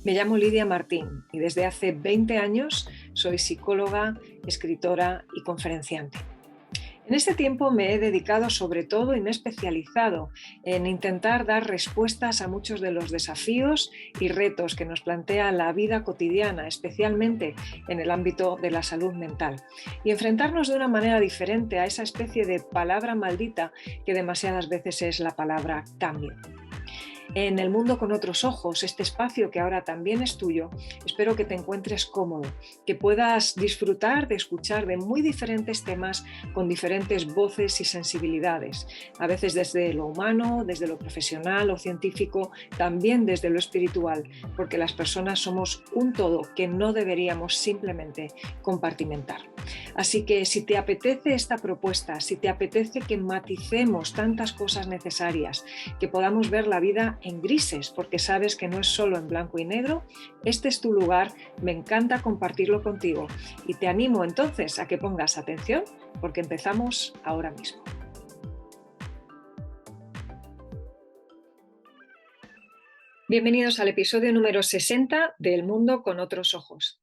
Me llamo Lidia Martín y desde hace 20 años soy psicóloga, escritora y conferenciante. En este tiempo me he dedicado sobre todo y me he especializado en intentar dar respuestas a muchos de los desafíos y retos que nos plantea la vida cotidiana, especialmente en el ámbito de la salud mental, y enfrentarnos de una manera diferente a esa especie de palabra maldita que demasiadas veces es la palabra cambio. En El mundo con otros ojos, este espacio que ahora también es tuyo, espero que te encuentres cómodo, que puedas disfrutar de escuchar de muy diferentes temas con diferentes voces y sensibilidades, a veces desde lo humano, desde lo profesional o científico, también desde lo espiritual, porque las personas somos un todo que no deberíamos simplemente compartimentar. Así que si te apetece esta propuesta, si te apetece que maticemos tantas cosas necesarias, que podamos ver la vida en grises, porque sabes que no es solo en blanco y negro, este es tu lugar, me encanta compartirlo contigo y te animo entonces a que pongas atención porque empezamos ahora mismo. Bienvenidos al episodio número 60 de El mundo con otros ojos.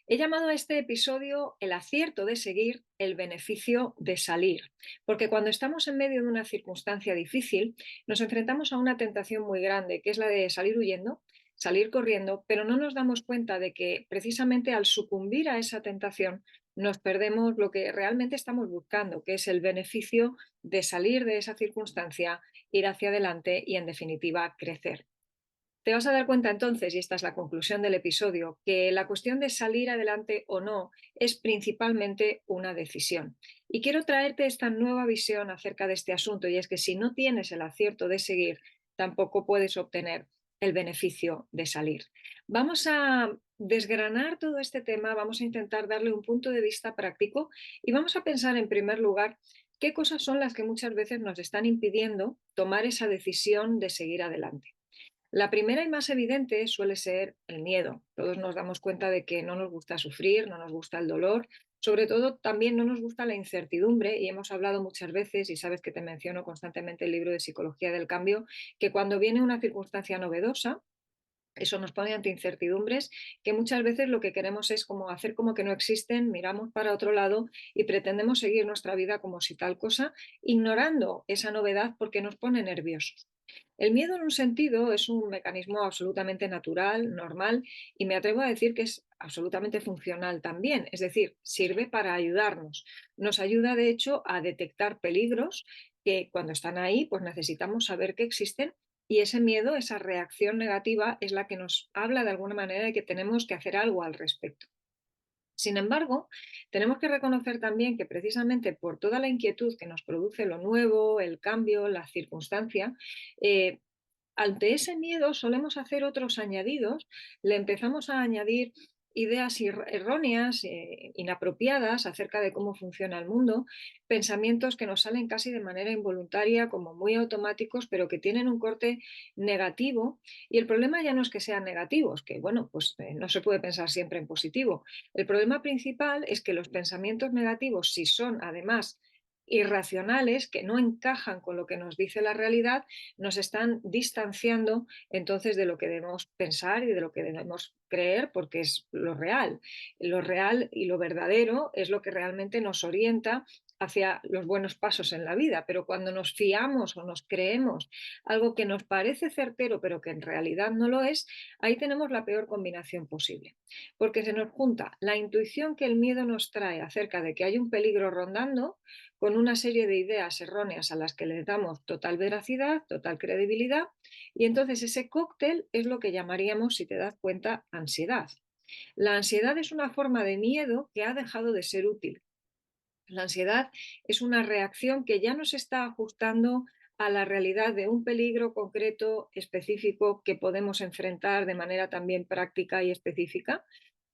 He llamado a este episodio el acierto de seguir, el beneficio de salir, porque cuando estamos en medio de una circunstancia difícil, nos enfrentamos a una tentación muy grande, que es la de salir huyendo, salir corriendo, pero no nos damos cuenta de que precisamente al sucumbir a esa tentación nos perdemos lo que realmente estamos buscando, que es el beneficio de salir de esa circunstancia, ir hacia adelante y, en definitiva, crecer. Te vas a dar cuenta entonces, y esta es la conclusión del episodio, que la cuestión de salir adelante o no es principalmente una decisión. Y quiero traerte esta nueva visión acerca de este asunto, y es que si no tienes el acierto de seguir, tampoco puedes obtener el beneficio de salir. Vamos a desgranar todo este tema, vamos a intentar darle un punto de vista práctico y vamos a pensar en primer lugar qué cosas son las que muchas veces nos están impidiendo tomar esa decisión de seguir adelante. La primera y más evidente suele ser el miedo. Todos nos damos cuenta de que no nos gusta sufrir, no nos gusta el dolor, sobre todo también no nos gusta la incertidumbre y hemos hablado muchas veces, y sabes que te menciono constantemente el libro de Psicología del Cambio, que cuando viene una circunstancia novedosa, eso nos pone ante incertidumbres que muchas veces lo que queremos es como hacer como que no existen, miramos para otro lado y pretendemos seguir nuestra vida como si tal cosa, ignorando esa novedad porque nos pone nerviosos. El miedo en un sentido es un mecanismo absolutamente natural, normal y me atrevo a decir que es absolutamente funcional también, es decir, sirve para ayudarnos. Nos ayuda de hecho a detectar peligros que cuando están ahí pues necesitamos saber que existen y ese miedo, esa reacción negativa es la que nos habla de alguna manera de que tenemos que hacer algo al respecto. Sin embargo, tenemos que reconocer también que precisamente por toda la inquietud que nos produce lo nuevo, el cambio, la circunstancia, eh, ante ese miedo solemos hacer otros añadidos, le empezamos a añadir ideas erróneas, inapropiadas acerca de cómo funciona el mundo, pensamientos que nos salen casi de manera involuntaria, como muy automáticos, pero que tienen un corte negativo. Y el problema ya no es que sean negativos, que bueno, pues no se puede pensar siempre en positivo. El problema principal es que los pensamientos negativos, si son además irracionales, que no encajan con lo que nos dice la realidad, nos están distanciando entonces de lo que debemos pensar y de lo que debemos creer, porque es lo real. Lo real y lo verdadero es lo que realmente nos orienta hacia los buenos pasos en la vida, pero cuando nos fiamos o nos creemos algo que nos parece certero pero que en realidad no lo es, ahí tenemos la peor combinación posible, porque se nos junta la intuición que el miedo nos trae acerca de que hay un peligro rondando con una serie de ideas erróneas a las que le damos total veracidad, total credibilidad, y entonces ese cóctel es lo que llamaríamos, si te das cuenta, ansiedad. La ansiedad es una forma de miedo que ha dejado de ser útil. La ansiedad es una reacción que ya no se está ajustando a la realidad de un peligro concreto, específico, que podemos enfrentar de manera también práctica y específica,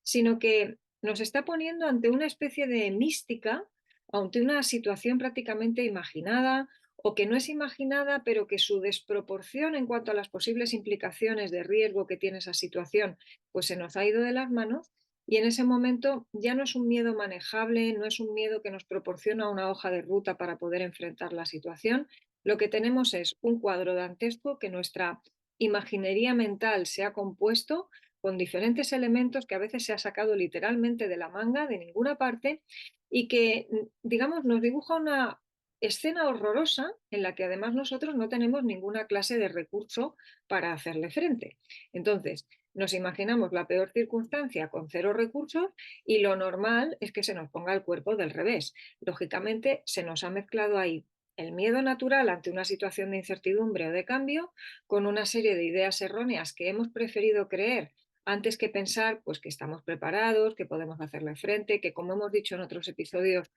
sino que nos está poniendo ante una especie de mística, ante una situación prácticamente imaginada o que no es imaginada, pero que su desproporción en cuanto a las posibles implicaciones de riesgo que tiene esa situación, pues se nos ha ido de las manos y en ese momento ya no es un miedo manejable, no es un miedo que nos proporciona una hoja de ruta para poder enfrentar la situación. Lo que tenemos es un cuadro dantesco que nuestra imaginería mental se ha compuesto con diferentes elementos que a veces se ha sacado literalmente de la manga, de ninguna parte, y que, digamos, nos dibuja una escena horrorosa en la que además nosotros no tenemos ninguna clase de recurso para hacerle frente. Entonces, nos imaginamos la peor circunstancia con cero recursos y lo normal es que se nos ponga el cuerpo del revés. Lógicamente, se nos ha mezclado ahí el miedo natural ante una situación de incertidumbre o de cambio con una serie de ideas erróneas que hemos preferido creer antes que pensar pues que estamos preparados, que podemos hacerle frente, que como hemos dicho en otros episodios,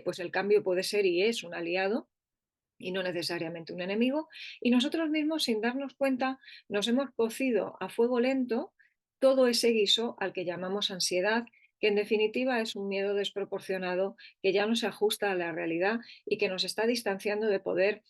pues el cambio puede ser y es un aliado y no necesariamente un enemigo, y nosotros mismos, sin darnos cuenta, nos hemos cocido a fuego lento todo ese guiso al que llamamos ansiedad, que en definitiva es un miedo desproporcionado que ya no se ajusta a la realidad y que nos está distanciando de poder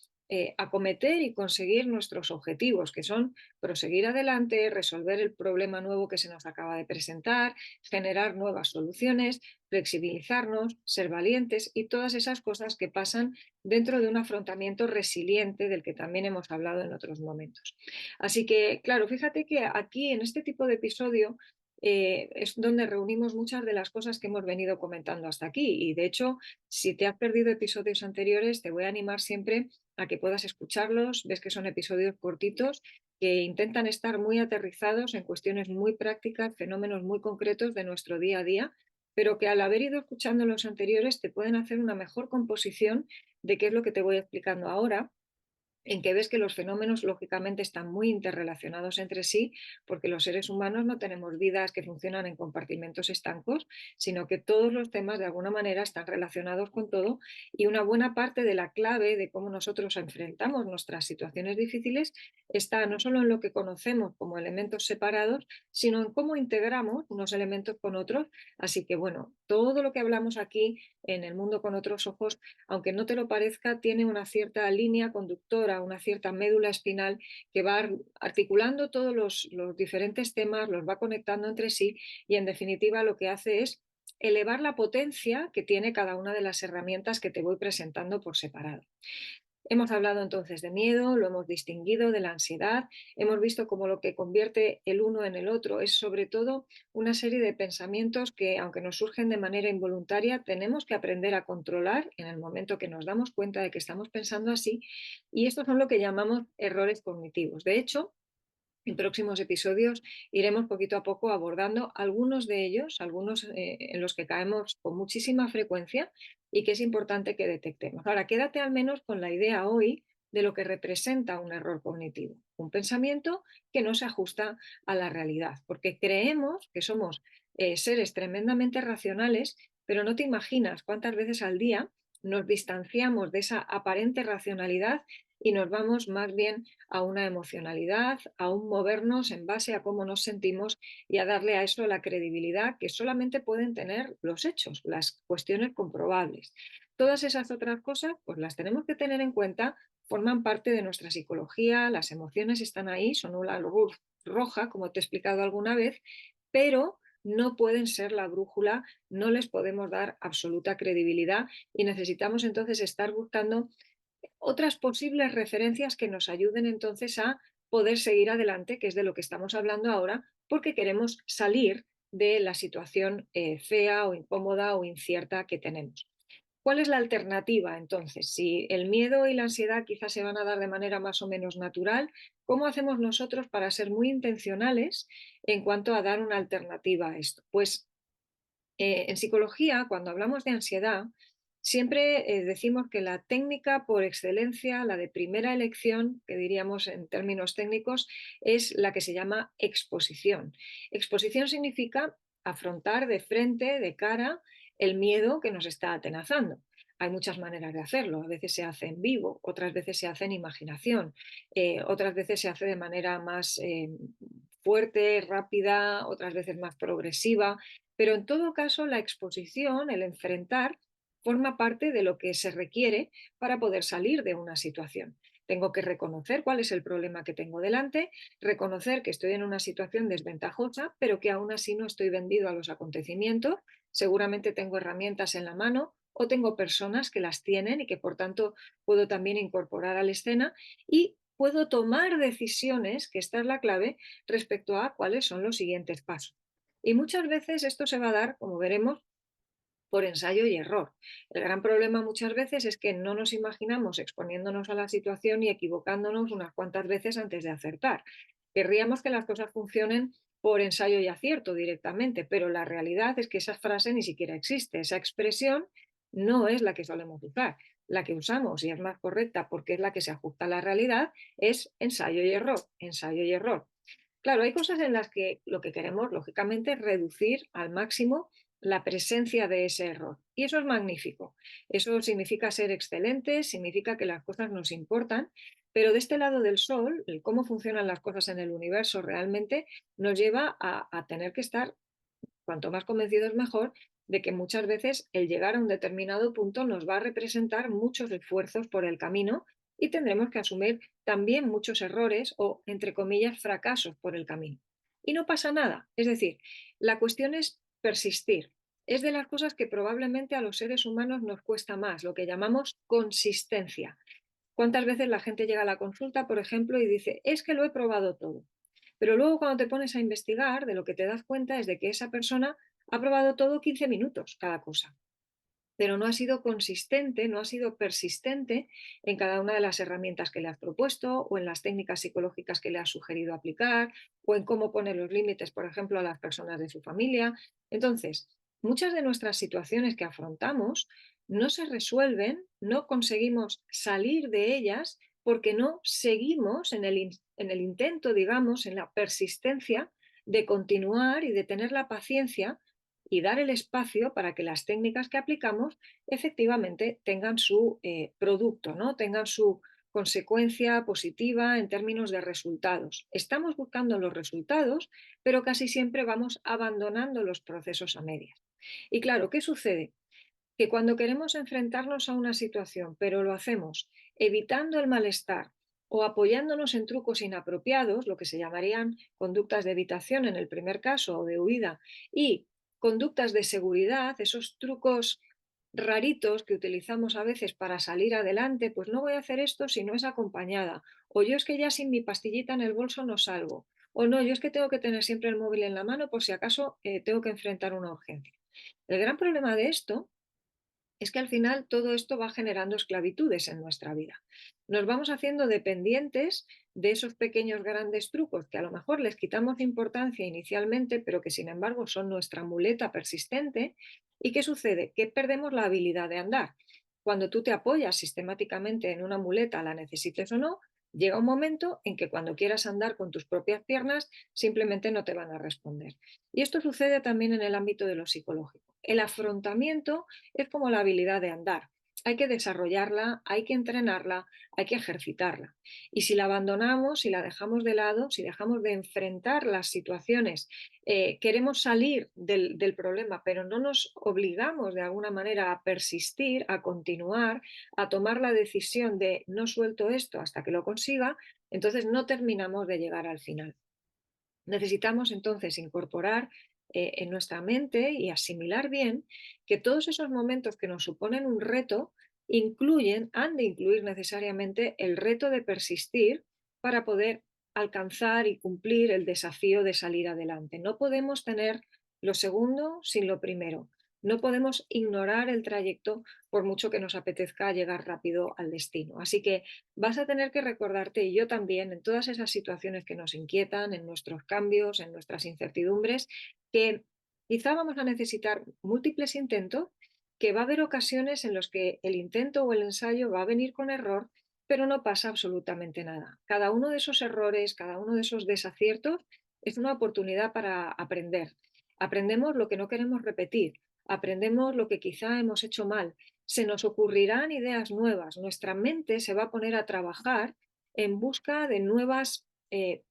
acometer y conseguir nuestros objetivos, que son proseguir adelante, resolver el problema nuevo que se nos acaba de presentar, generar nuevas soluciones, flexibilizarnos, ser valientes y todas esas cosas que pasan dentro de un afrontamiento resiliente del que también hemos hablado en otros momentos. Así que, claro, fíjate que aquí en este tipo de episodio es donde reunimos muchas de las cosas que hemos venido comentando hasta aquí. Y de hecho, si te has perdido episodios anteriores, te voy a animar siempre a que puedas escucharlos. Ves que son episodios cortitos que intentan estar muy aterrizados en cuestiones muy prácticas, fenómenos muy concretos de nuestro día a día, pero que al haber ido escuchando los anteriores te pueden hacer una mejor composición de qué es lo que te voy explicando ahora, en que ves que los fenómenos lógicamente están muy interrelacionados entre sí, porque los seres humanos no tenemos vidas que funcionan en compartimentos estancos, sino que todos los temas de alguna manera están relacionados con todo, y una buena parte de la clave de cómo nosotros enfrentamos nuestras situaciones difíciles está no solo en lo que conocemos como elementos separados, sino en cómo integramos unos elementos con otros. Así que bueno, todo lo que hablamos aquí en El mundo con otros ojos, aunque no te lo parezca, tiene una cierta línea conductora, una cierta médula espinal que va articulando todos los diferentes temas, los va conectando entre sí y en definitiva lo que hace es elevar la potencia que tiene cada una de las herramientas que te voy presentando por separado. Hemos hablado entonces de miedo, lo hemos distinguido de la ansiedad, hemos visto cómo lo que convierte el uno en el otro es sobre todo una serie de pensamientos que, aunque nos surgen de manera involuntaria, tenemos que aprender a controlar en el momento que nos damos cuenta de que estamos pensando así, y estos son lo que llamamos errores cognitivos. De hecho, en próximos episodios iremos poquito a poco abordando algunos de ellos, algunos en los que caemos con muchísima frecuencia y que es importante que detectemos. Ahora, quédate al menos con la idea hoy de lo que representa un error cognitivo, un pensamiento que no se ajusta a la realidad, porque creemos que somos seres tremendamente racionales, pero no te imaginas cuántas veces al día nos distanciamos de esa aparente racionalidad y nos vamos más bien a una emocionalidad, a un movernos en base a cómo nos sentimos y a darle a eso la credibilidad que solamente pueden tener los hechos, las cuestiones comprobables. Todas esas otras cosas, pues las tenemos que tener en cuenta, forman parte de nuestra psicología, las emociones están ahí, son una luz roja, como te he explicado alguna vez, pero no pueden ser la brújula, no les podemos dar absoluta credibilidad y necesitamos entonces estar buscando otras posibles referencias que nos ayuden entonces a poder seguir adelante, que es de lo que estamos hablando ahora, porque queremos salir de la situación fea o incómoda o incierta que tenemos. ¿Cuál es la alternativa entonces? Si el miedo y la ansiedad quizás se van a dar de manera más o menos natural, ¿cómo hacemos nosotros para ser muy intencionales en cuanto a dar una alternativa a esto? Pues en psicología, cuando hablamos de ansiedad, siempre decimos que la técnica por excelencia, la de primera elección, que diríamos en términos técnicos, es la que se llama exposición. Exposición significa afrontar de frente, de cara, el miedo que nos está atenazando. Hay muchas maneras de hacerlo. A veces se hace en vivo, otras veces se hace en imaginación, otras veces se hace de manera más fuerte, rápida, otras veces más progresiva. Pero en todo caso, la exposición, el enfrentar, forma parte de lo que se requiere para poder salir de una situación. Tengo que reconocer cuál es el problema que tengo delante, reconocer que estoy en una situación desventajosa, pero que aún así no estoy vendido a los acontecimientos. Seguramente tengo herramientas en la mano o tengo personas que las tienen y que por tanto puedo también incorporar a la escena y puedo tomar decisiones, que esta es la clave, respecto a cuáles son los siguientes pasos. Y muchas veces esto se va a dar, como veremos, por ensayo y error. El gran problema muchas veces es que no nos imaginamos exponiéndonos a la situación y equivocándonos unas cuantas veces antes de acertar. Querríamos que las cosas funcionen por ensayo y acierto directamente, pero la realidad es que esa frase ni siquiera existe. Esa expresión no es la que solemos usar. La que usamos y es más correcta porque es la que se ajusta a la realidad es ensayo y error, ensayo y error. Claro, hay cosas en las que lo que queremos, lógicamente, es reducir al máximo la presencia de ese error. Y eso es magnífico. Eso significa ser excelente, significa que las cosas nos importan, pero de este lado del sol, el cómo funcionan las cosas en el universo realmente nos lleva a tener que estar, cuanto más convencidos mejor, de que muchas veces el llegar a un determinado punto nos va a representar muchos esfuerzos por el camino y tendremos que asumir también muchos errores o, entre comillas, fracasos por el camino. Y no pasa nada. Es decir, la cuestión es persistir. Es de las cosas que probablemente a los seres humanos nos cuesta más, lo que llamamos consistencia. ¿Cuántas veces la gente llega a la consulta, por ejemplo, y dice, es que lo he probado todo? Pero luego cuando te pones a investigar, de lo que te das cuenta es de que esa persona ha probado todo 15 minutos cada cosa, pero no ha sido consistente, no ha sido persistente en cada una de las herramientas que le has propuesto o en las técnicas psicológicas que le has sugerido aplicar o en cómo poner los límites, por ejemplo, a las personas de su familia. Entonces, muchas de nuestras situaciones que afrontamos no se resuelven, no conseguimos salir de ellas porque no seguimos en el intento, digamos, en la persistencia de continuar y de tener la paciencia y dar el espacio para que las técnicas que aplicamos efectivamente tengan su producto, ¿no? Tengan su consecuencia positiva en términos de resultados. Estamos buscando los resultados, pero casi siempre vamos abandonando los procesos a medias. Y claro, ¿qué sucede? Que cuando queremos enfrentarnos a una situación, pero lo hacemos evitando el malestar o apoyándonos en trucos inapropiados, lo que se llamarían conductas de evitación en el primer caso o de huida, y conductas de seguridad, esos trucos raritos que utilizamos a veces para salir adelante, pues no voy a hacer esto si no es acompañada, o yo es que ya sin mi pastillita en el bolso no salgo, o no, yo es que tengo que tener siempre el móvil en la mano por si acaso tengo que enfrentar una urgencia. El gran problema de esto es que al final todo esto va generando esclavitudes en nuestra vida. Nos vamos haciendo dependientes de esos pequeños grandes trucos que a lo mejor les quitamos importancia inicialmente, pero que sin embargo son nuestra muleta persistente. ¿Y qué sucede? Que perdemos la habilidad de andar. Cuando tú te apoyas sistemáticamente en una muleta, la necesites o no, llega un momento en que cuando quieras andar con tus propias piernas, simplemente no te van a responder. Y esto sucede también en el ámbito de lo psicológico. El afrontamiento es como la habilidad de andar. Hay que desarrollarla, hay que entrenarla, hay que ejercitarla. Y si la abandonamos, si la dejamos de lado, si dejamos de enfrentar las situaciones, queremos salir del problema, pero no nos obligamos de alguna manera a persistir, a continuar, a tomar la decisión de no suelto esto hasta que lo consiga, entonces no terminamos de llegar al final. Necesitamos entonces incorporar en nuestra mente y asimilar bien que todos esos momentos que nos suponen un reto han de incluir necesariamente el reto de persistir para poder alcanzar y cumplir el desafío de salir adelante. No podemos tener lo segundo sin lo primero. No podemos ignorar el trayecto por mucho que nos apetezca llegar rápido al destino. Así que vas a tener que recordarte, y yo también, en todas esas situaciones que nos inquietan, en nuestros cambios, en nuestras incertidumbres, que quizá vamos a necesitar múltiples intentos, que va a haber ocasiones en las que el intento o el ensayo va a venir con error, pero no pasa absolutamente nada. Cada uno de esos errores, cada uno de esos desaciertos es una oportunidad para aprender. Aprendemos lo que no queremos repetir, aprendemos lo que quizá hemos hecho mal, se nos ocurrirán ideas nuevas, nuestra mente se va a poner a trabajar en busca de nuevas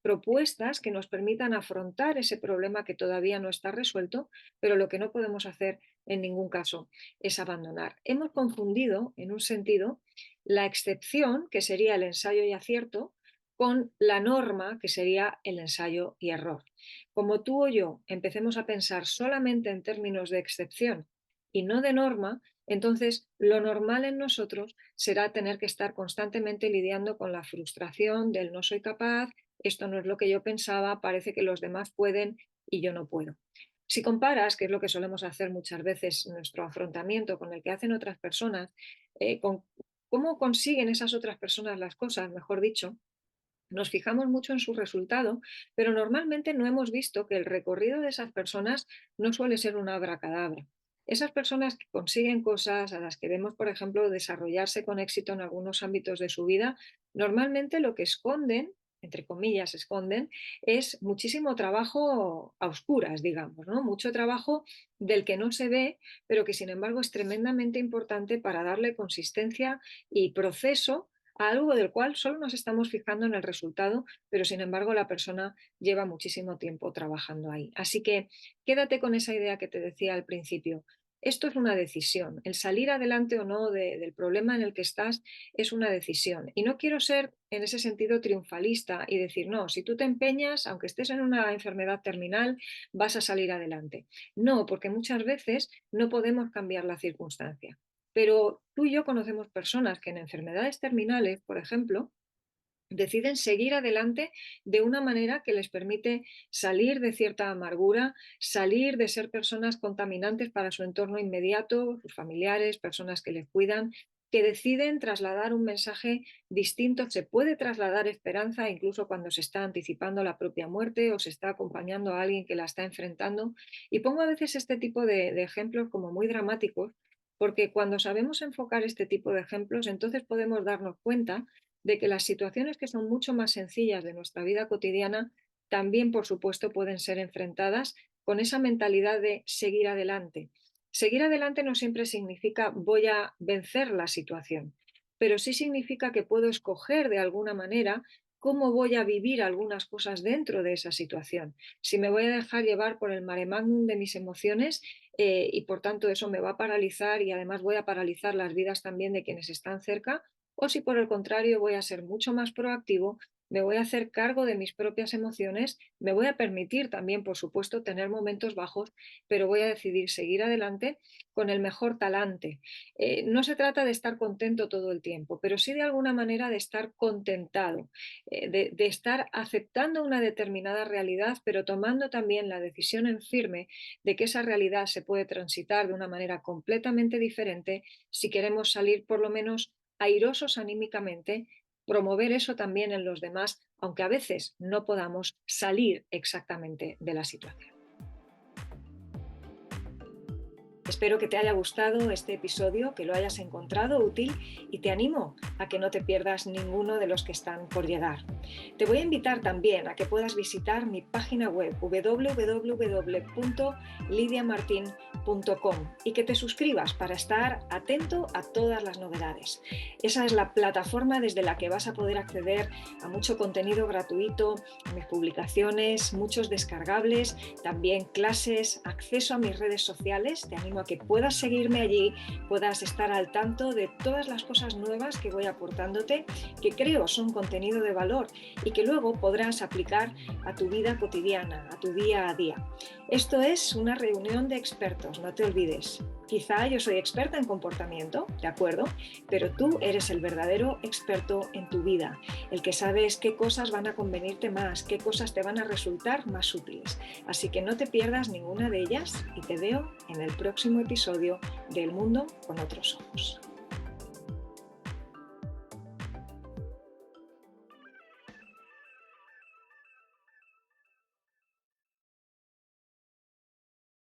propuestas que nos permitan afrontar ese problema que todavía no está resuelto, pero lo que no podemos hacer en ningún caso es abandonar. Hemos confundido, en un sentido, la excepción, que sería el ensayo y acierto, con la norma, que sería el ensayo y error. Como tú o yo empecemos a pensar solamente en términos de excepción y no de norma, Entonces, lo normal en nosotros será tener que estar constantemente lidiando con la frustración del no soy capaz, esto no es lo que yo pensaba, parece que los demás pueden y yo no puedo. Si comparas, que es lo que solemos hacer muchas veces, nuestro afrontamiento con el que hacen otras personas, con cómo consiguen esas otras personas las cosas, mejor dicho, nos fijamos mucho en su resultado, pero normalmente no hemos visto que el recorrido de esas personas no suele ser una abracadabra. Esas personas que consiguen cosas, a las que vemos, por ejemplo, desarrollarse con éxito en algunos ámbitos de su vida, normalmente lo que esconden, entre comillas, esconden, es muchísimo trabajo a oscuras, digamos, ¿no? Mucho trabajo del que no se ve, pero que sin embargo es tremendamente importante para darle consistencia y proceso a algo del cual solo nos estamos fijando en el resultado, pero sin embargo la persona lleva muchísimo tiempo trabajando ahí. Así que quédate con esa idea que te decía al principio. Esto es una decisión. El salir adelante o no del problema en el que estás es una decisión. Y no quiero ser en ese sentido triunfalista y decir, no, si tú te empeñas, aunque estés en una enfermedad terminal, vas a salir adelante. No, porque muchas veces no podemos cambiar la circunstancia. Pero tú y yo conocemos personas que en enfermedades terminales, por ejemplo, deciden seguir adelante de una manera que les permite salir de cierta amargura, salir de ser personas contaminantes para su entorno inmediato, sus familiares, personas que les cuidan, que deciden trasladar un mensaje distinto. Se puede trasladar esperanza incluso cuando se está anticipando la propia muerte o se está acompañando a alguien que la está enfrentando. Y pongo a veces este tipo de ejemplos como muy dramáticos, porque cuando sabemos enfocar este tipo de ejemplos, entonces podemos darnos cuenta de que las situaciones que son mucho más sencillas de nuestra vida cotidiana también, por supuesto, pueden ser enfrentadas con esa mentalidad de seguir adelante. Seguir adelante no siempre significa voy a vencer la situación, pero sí significa que puedo escoger de alguna manera cómo voy a vivir algunas cosas dentro de esa situación. Si me voy a dejar llevar por el mare magnum de mis emociones y por tanto eso me va a paralizar y además voy a paralizar las vidas también de quienes están cerca, o si por el contrario voy a ser mucho más proactivo, me voy a hacer cargo de mis propias emociones, me voy a permitir también, por supuesto, tener momentos bajos, pero voy a decidir seguir adelante con el mejor talante. No se trata de estar contento todo el tiempo, pero sí de alguna manera de estar contentado, de estar aceptando una determinada realidad, pero tomando también la decisión en firme de que esa realidad se puede transitar de una manera completamente diferente si queremos salir por lo menos airosos anímicamente, promover eso también en los demás, aunque a veces no podamos salir exactamente de la situación. Espero que te haya gustado este episodio, que lo hayas encontrado útil y te animo a que no te pierdas ninguno de los que están por llegar. Te voy a invitar también a que puedas visitar mi página web www.lidiamartin.com y que te suscribas para estar atento a todas las novedades. Esa es la plataforma desde la que vas a poder acceder a mucho contenido gratuito, a mis publicaciones, muchos descargables, también clases, acceso a mis redes sociales. Te animo a que puedas seguirme allí, puedas estar al tanto de todas las cosas nuevas que voy aportándote, que creo son contenido de valor y que luego podrás aplicar a tu vida cotidiana, a tu día a día. Esto es una reunión de expertos, no te olvides. Quizá yo soy experta en comportamiento, ¿de acuerdo? Pero tú eres el verdadero experto en tu vida, el que sabes qué cosas van a convenirte más, qué cosas te van a resultar más útiles. Así que no te pierdas ninguna de ellas y te veo en el próximo episodio de El Mundo con Otros Ojos.